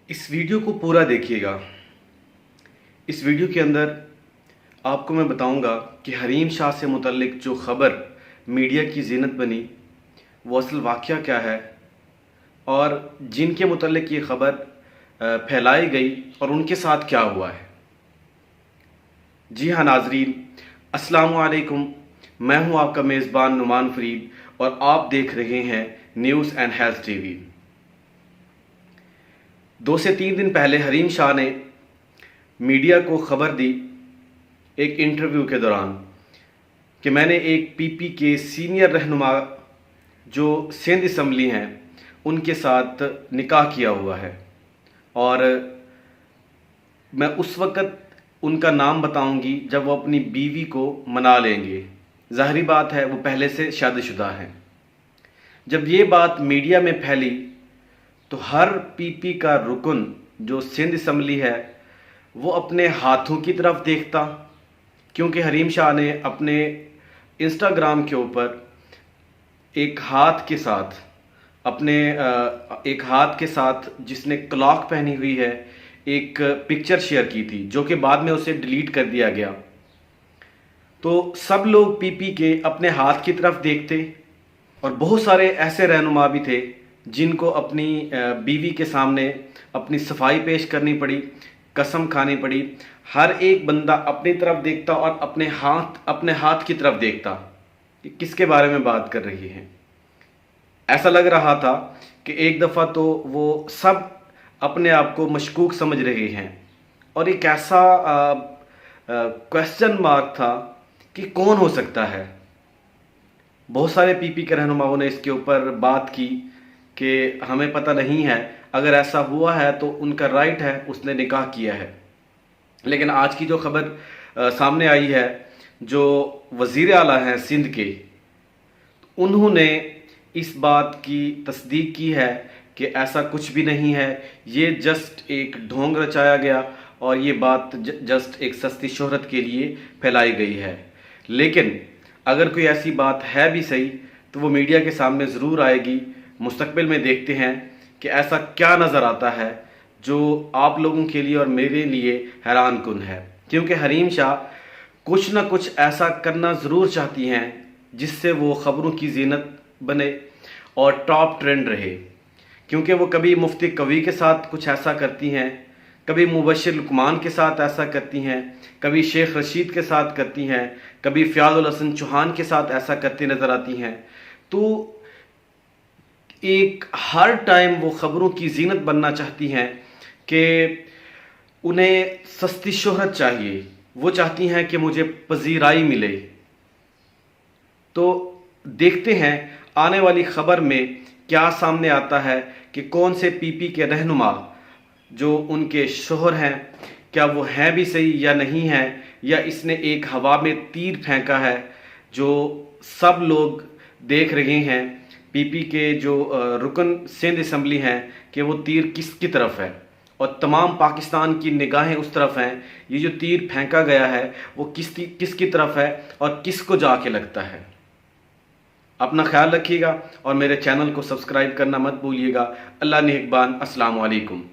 इस वीडियो को पूरा देखिएगा। इस वीडियो के अंदर आपको मैं बताऊंगा कि हरीम शाह से मुतल्लिक जो ख़बर मीडिया की ज़ीनत बनी वो असल वाक़या क्या है और जिनके मुतल्लिक ये ख़बर फैलाई गई और उनके साथ क्या हुआ है। जी हाँ नाज़रीन, अस्सलामु अलैकुम। मैं हूँ आपका मेज़बान नुमान फरीद और आप देख रहे हैं न्यूज़ एंड हेल्थ टीवी। 2 से 3 दिन पहले हरीम शाह ने मीडिया को ख़बर दी एक इंटरव्यू के दौरान कि मैंने एक पीपी के सीनियर रहनुमा जो सिंध असम्बली हैं उनके साथ निकाह किया हुआ है और मैं उस वक़्त उनका नाम बताऊंगी जब वो अपनी बीवी को मना लेंगे। ज़ाहिरी बात है वो पहले से शादीशुदा हैं। जब ये बात मीडिया में फैली तो हर पीपी का रुकन जो सिंध असम्बली है वो अपने हाथों की तरफ देखता, क्योंकि हरीम शाह ने अपने इंस्टाग्राम के ऊपर एक हाथ के साथ जिसने क्लॉक पहनी हुई है एक पिक्चर शेयर की थी, जो कि बाद में उसे डिलीट कर दिया गया। तो सब लोग पीपी के अपने हाथ की तरफ देखते और बहुत सारे ऐसे रहनुमा भी थे जिनको अपनी बीवी के सामने अपनी सफाई पेश करनी पड़ी, कसम खानी पड़ी। हर एक बंदा अपनी तरफ देखता और अपने हाथ की तरफ देखता कि किसके बारे में बात कर रही है। ऐसा लग रहा था कि एक दफ़ा तो वो सब अपने आप को मशकूक समझ रहे हैं और एक ऐसा क्वेश्चन मार्क था कि कौन हो सकता है। बहुत सारे पीपी के रहनुमाओं ने इसके ऊपर बात की कि हमें पता नहीं है, अगर ऐसा हुआ है तो उनका राइट है, उसने निकाह किया है। लेकिन आज की जो खबर सामने आई है, जो वज़ीर आला हैं सिंध के, उन्होंने इस बात की तस्दीक की है कि ऐसा कुछ भी नहीं है, ये जस्ट एक ढोंग रचाया गया और ये बात जस्ट एक सस्ती शोहरत के लिए फैलाई गई है। लेकिन अगर कोई ऐसी बात है भी सही तो वो मीडिया के सामने ज़रूर आएगी। मुस्तकबिल में देखते हैं कि ऐसा क्या नज़र आता है जो आप लोगों के लिए और मेरे लिए हैरान कुन है, क्योंकि हरीम शाह कुछ ना कुछ ऐसा करना ज़रूर चाहती हैं जिससे वो ख़बरों की ज़ीनत बने और टॉप ट्रेंड रहे। क्योंकि वो कभी मुफ्ती कवी के साथ कुछ ऐसा करती हैं, कभी मुबशिर लुकमान के साथ ऐसा करती हैं, कभी शेख रशीद के साथ करती हैं, कभी फ़याज़ुल हसन चौहान के साथ ऐसा करती नज़र आती हैं। तो एक हर टाइम वो ख़बरों की ज़ीनत बनना चाहती हैं कि उन्हें सस्ती शोहरत चाहिए, वो चाहती हैं कि मुझे पजीराई मिले। तो देखते हैं आने वाली ख़बर में क्या सामने आता है कि कौन से पीपी के रहनुमा जो उनके शोहर हैं, क्या वो हैं भी सही या नहीं हैं, या इसने एक हवा में तीर फेंका है जो सब लोग देख रहे हैं। पीपी के जो रुकन सिंध असम्बली हैं कि वो तीर किसकी तरफ है और तमाम पाकिस्तान की निगाहें उस तरफ हैं। ये जो तीर फेंका गया है वो किसकी तरफ है और किसको जाके लगता है। अपना ख्याल रखिएगा और मेरे चैनल को सब्सक्राइब करना मत भूलिएगा। अल्लाह निगहबान। अस्सलामु अलैकुम।